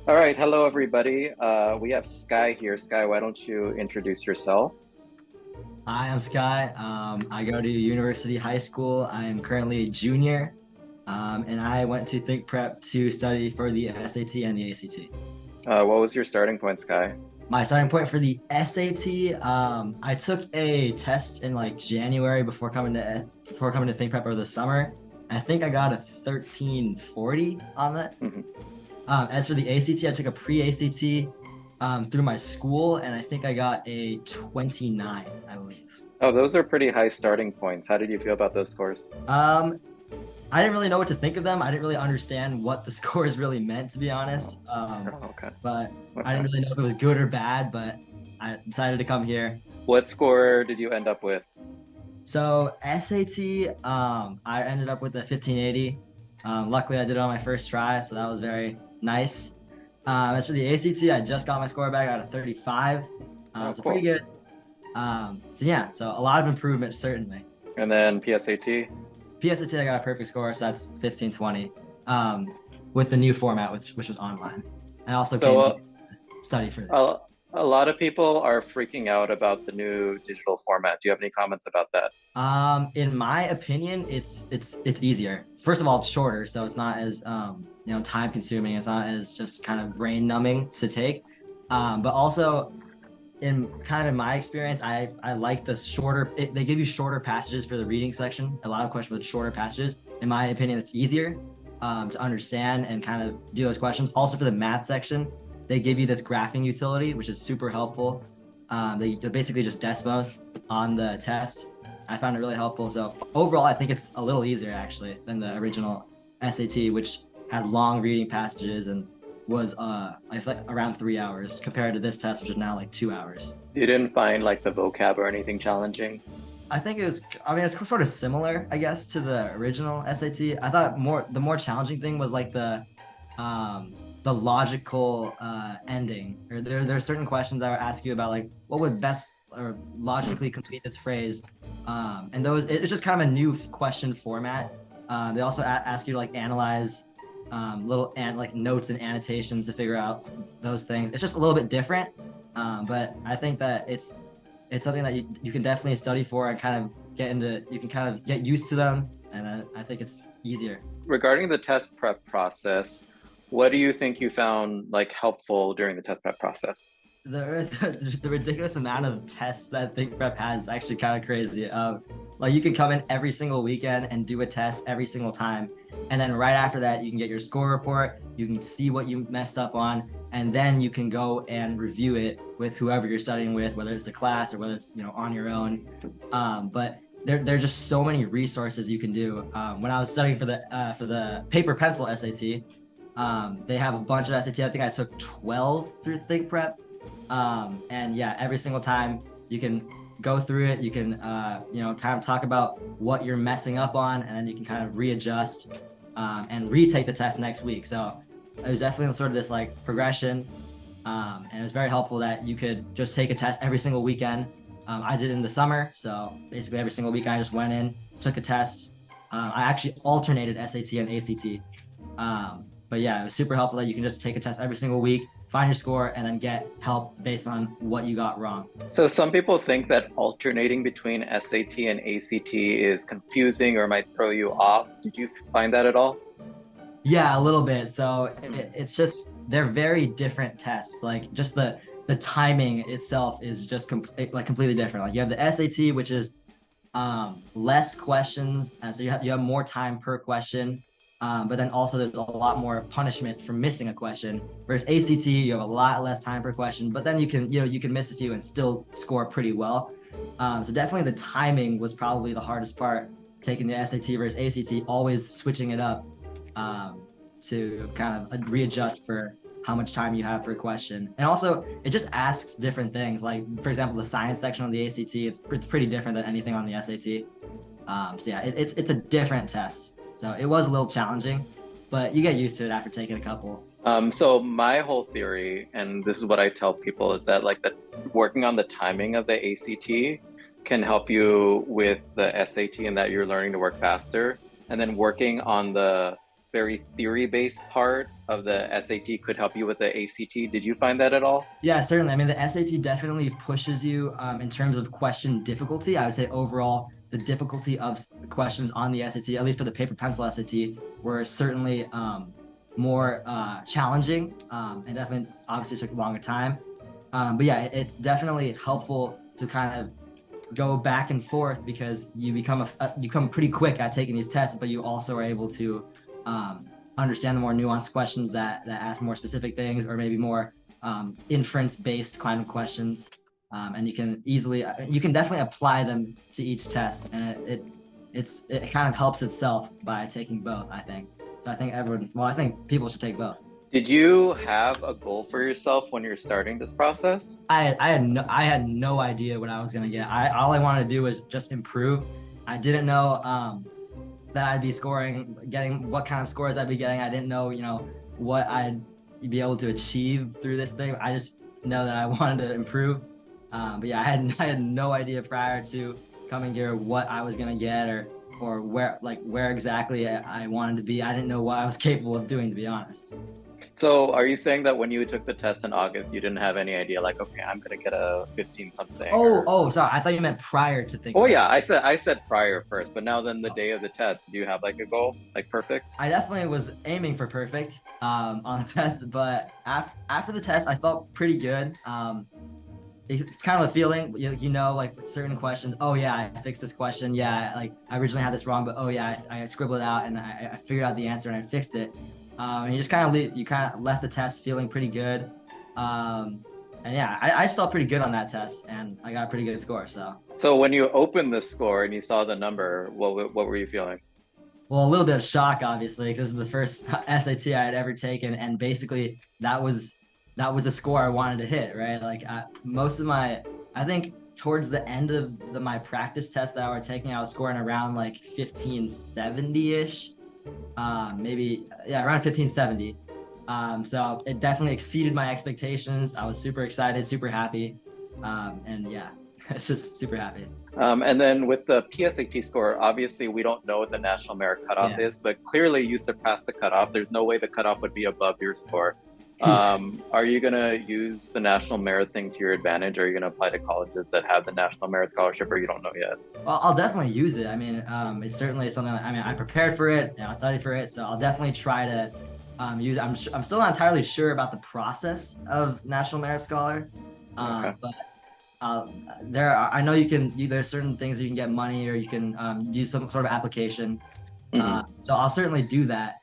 All right, hello everybody. We have Sky here. Sky, why don't you introduce yourself? Hi, I'm Sky. I go to University High School. I am currently a junior, and I went to Think Prep to study for the SAT and the ACT. What was your starting point, Sky? My starting point for the SAT, I took a test in like January before coming to Think Prep over the summer. I think I got a 1340 on that. Mhm. As for the ACT, I took a pre-ACT through my school, and I think I got a 29, I believe. Oh, those are pretty high starting points. How did you feel about those scores? Um, I didn't really know what to think of them. I didn't really understand what the scores really meant, to be Oh, honest. okay. But I Okay. didn't really know if it was good or bad, but I decided to come here. What score did you end up with? So SAT, I ended up with a 1580. Luckily, I did it on my first try, so that was very nice. As for the ACT, I just got my score back out of 35, Oh, so pretty cool. good. So yeah, so a lot of improvement, certainly. And then PSAT? PSAT, I got a perfect score, so that's 1520 with the new format, which was online. I also So came here to study for that. a, a lot of people are freaking out about the new digital format. Do you have any comments about that? In my opinion, it's easier. First of all, it's shorter, so it's not as time consuming. It's not as just kind of brain numbing to take. But also in my experience, I like the shorter. They give you shorter passages for the reading section. A lot of questions with shorter passages. In my opinion, it's easier to understand and kind of do those questions. Also for the math section, they give you this graphing utility, which is super helpful. They're basically just Desmos on the test. I found it really helpful. So overall, I think it's a little easier actually than the original SAT, which had long reading passages and was I think around 3 hours compared to this test, which is now like 2 hours. You didn't find like the vocab or anything challenging? I think it was. I mean, it's sort of similar, I guess, to the original SAT. I thought the more challenging thing was like the logical ending. Or there are certain questions that would ask you about like what would best or logically complete this phrase, and it's just kind of a new question format. They also ask you to like analyze little and like notes and annotations to figure out those things. It's just a little bit different, but I think that it's something that you can definitely study for and kind of get into. You can kind of get used to them, and then I think it's easier. Regarding the test prep process, what do you think you found like helpful during the test prep process? The ridiculous amount of tests that Think Prep has is actually kind of crazy. Like you can come in every single weekend and do a test every single time, and then right after that, you can get your score report. You can see what you messed up on, and then you can go and review it with whoever you're studying with, whether it's a class or whether it's on your own. But there are just so many resources you can do. When I was studying for the paper pencil SAT, they have a bunch of SAT. I think I took 12 through Think Prep. And yeah, every single time you can go through it, you can kind of talk about what you're messing up on, and then you can kind of readjust and retake the test next week. So it was definitely sort of this like progression, and it was very helpful that you could just take a test every single weekend. I did it in the summer, so basically every single weekend I just went in, took a test. I actually alternated SAT and ACT. But yeah, it was super helpful that you can just take a test every single week, find your score, and then get help based on what you got wrong. So some people think that alternating between SAT and ACT is confusing or might throw you off. Did you find that at all? Yeah, a little bit. So Hmm. it's just they're very different tests. Like just the timing itself is just completely different. Like you have the SAT, which is less questions, and so you have more time per question. But then also there's a lot more punishment for missing a question. Whereas ACT, you have a lot less time per question, but then you can miss a few and still score pretty well. So definitely the timing was probably the hardest part. Taking the SAT versus ACT, always switching it up to kind of readjust for how much time you have per question. And also, it just asks different things. Like, for example, the science section on the ACT, it's pretty different than anything on the SAT. So yeah, it's a different test. So it was a little challenging, but you get used to it after taking a couple. So my whole theory, and this is what I tell people, is that like the working on the timing of the ACT can help you with the SAT and that you're learning to work faster. And then working on the very theory-based part of the SAT could help you with the ACT. Did you find that at all? Yeah, certainly. I mean, the SAT definitely pushes you in terms of question difficulty. I would say overall, the difficulty of questions on the SAT, at least for the paper pencil SAT, were certainly more challenging and definitely obviously took a longer time. But yeah, it's definitely helpful to kind of go back and forth because you become pretty quick at taking these tests, but you also are able to understand the more nuanced questions that ask more specific things, or maybe more inference-based kind of questions, and you can definitely apply them to each test, and it kind of helps itself by taking both, I think. So I think people should take both. Did you have a goal for yourself when you're starting this process? I had no idea what I was gonna get. All I wanted to do was just improve. I didn't know that I'd be getting what kind of scores I'd be getting. I didn't know, what I'd be able to achieve through this thing. I just know that I wanted to improve. But yeah, I had no idea prior to coming here what I was gonna get or where exactly I wanted to be. I didn't know what I was capable of doing, to be honest. So are you saying that when you took the test in August, you didn't have any idea, like, okay, I'm gonna get a 15 something? Oh, sorry. I thought you meant prior to thinking. Oh yeah, I said prior first, but now then the day of the test, do you have like a goal, like perfect? I definitely was aiming for perfect on the test, but after the test, I felt pretty good. It's kind of a feeling, like certain questions. Oh yeah, I fixed this question. Yeah, like I originally had this wrong, but oh yeah, I scribbled it out and I figured out the answer and I fixed it. And you just kind of left the test feeling pretty good. And yeah, I just felt pretty good on that test, and I got a pretty good score. So when you opened the score and you saw the number, what were you feeling? Well, a little bit of shock, obviously, because it's the first SAT I had ever taken, and basically that was the score I wanted to hit, right? Like I think towards the end of my practice test that I was taking, I was scoring around like 1570-ish. Maybe, yeah, around 1570. So it definitely exceeded my expectations. I was super excited, super happy. And yeah, it's just super happy. And then with the PSAT score, obviously we don't know what the national merit cutoff is, but clearly you surpassed the cutoff. There's no way the cutoff would be above your score. Are you going to use the national merit thing to your advantage? Are you going to apply to colleges that have the national merit scholarship, or you don't know yet? Well, I'll definitely use it. I mean, it's certainly something I prepared for it and I studied for it. So I'll definitely try to use it. I'm still not entirely sure about the process of National Merit Scholar. Okay. But I know there's certain things you can get money, or you can use some sort of application. So I'll certainly do that.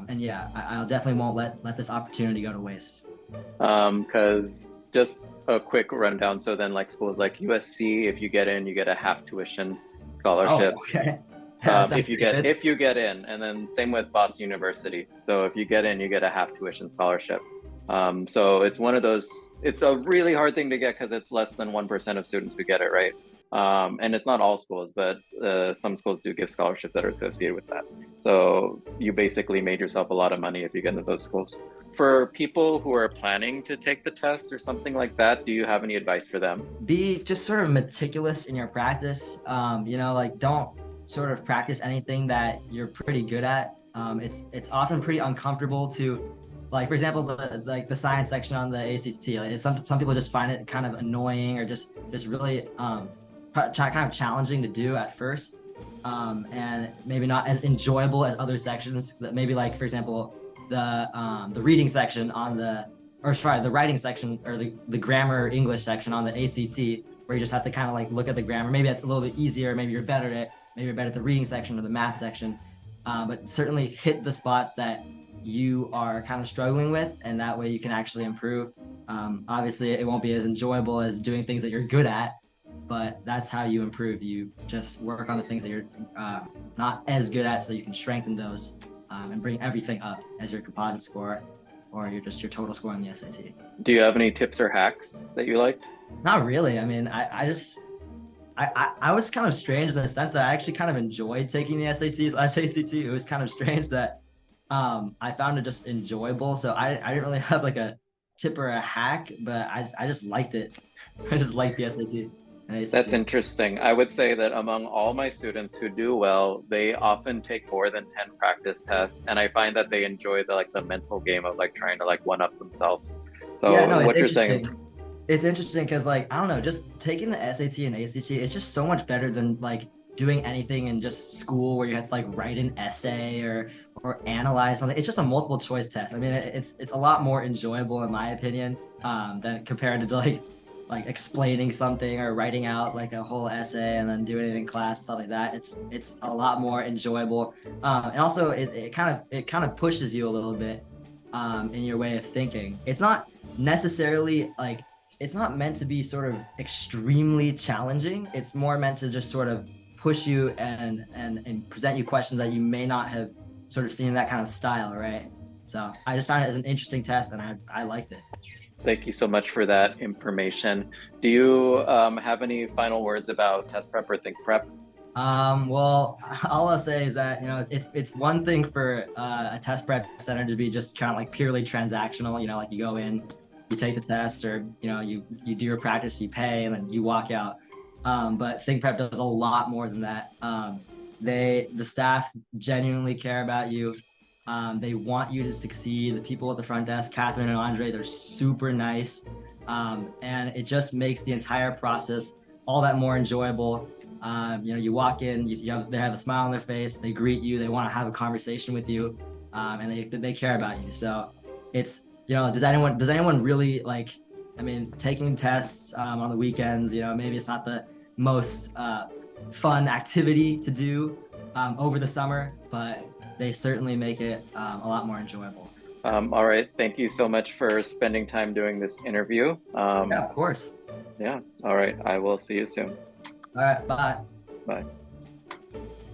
And yeah, I'll definitely won't let this opportunity go to waste. Because just a quick rundown. So then like schools like USC, if you get in, you get a half tuition scholarship. Oh, okay. If you get in, and then same with Boston University. So if you get in, you get a half tuition scholarship. So it's one of those, it's a really hard thing to get because it's less than 1% of students who get it, right? And it's not all schools, but some schools do give scholarships that are associated with that. So you basically made yourself a lot of money if you get into those schools. For people who are planning to take the test or something like that, do you have any advice for them? Be just sort of meticulous in your practice. Like don't sort of practice anything that you're pretty good at. It's often pretty uncomfortable to, like, for example, the science section on the ACT. Like, some people just find it kind of annoying, or just really kind of challenging to do at first, and maybe not as enjoyable as other sections. That maybe, like, for example, the reading section the writing section, or the grammar English section on the ACT, where you just have to kind of like look at the grammar. Maybe that's a little bit easier. Maybe you're better at the reading section or the math section, but certainly hit the spots that you are kind of struggling with, and that way you can actually improve. Obviously, it won't be as enjoyable as doing things that you're good at, but that's how you improve. You just work on the things that you're not as good at, so you can strengthen those and bring everything up as your composite score, or your total score on the SAT. Do you have any tips or hacks that you liked? Not really. I mean, I was kind of strange in the sense that I actually kind of enjoyed taking the SAT. It was kind of strange that I found it just enjoyable. So I didn't really have like a tip or a hack, but I just liked it. I just liked the SAT. and That's ACT. interesting. I would say that among all my students who do well, they often take more than 10 practice tests, and I find that they enjoy the mental game of like trying to like one up themselves. Yeah, So no, it's what you're saying, interesting. It's interesting because like I don't know, just taking the SAT and ACT, it's just so much better than like doing anything in just school where you have to like write an essay or analyze something. It's just a multiple choice test. I mean, it's a lot more enjoyable in my opinion, than compared to like explaining something or writing out like a whole essay and then doing it in class, stuff like that. It's a lot more enjoyable, and also it kind of pushes you a little bit, in your way of thinking. It's not necessarily like it's not meant to be sort of extremely challenging. It's more meant to just sort of push you and present you questions that you may not have sort of seen in that kind of style, right? So I just found it as an interesting test, and I liked it. thank you so much for that information. Do you have any final words about test prep or think prep? Well, all I'll say is that it's one thing for a test prep center to be just kind of like purely transactional. Like you go in, you take the test, or you do your practice, you pay, and then you walk out. But Think Prep does a lot more than that. The staff genuinely care about you. They want you to succeed. The people at the front desk, Catherine and Andre, they're super nice, and it just makes the entire process all that more enjoyable. You walk in, they have a smile on their face, they greet you, they want to have a conversation with you, and they care about you. So it's does anyone really like? I mean, taking tests on the weekends, maybe it's not the most fun activity to do over the summer, but they certainly make it a lot more enjoyable. All right. Thank you so much for spending time doing this interview. Yeah, of course. Yeah. All right. I will see you soon. All right, bye. Bye.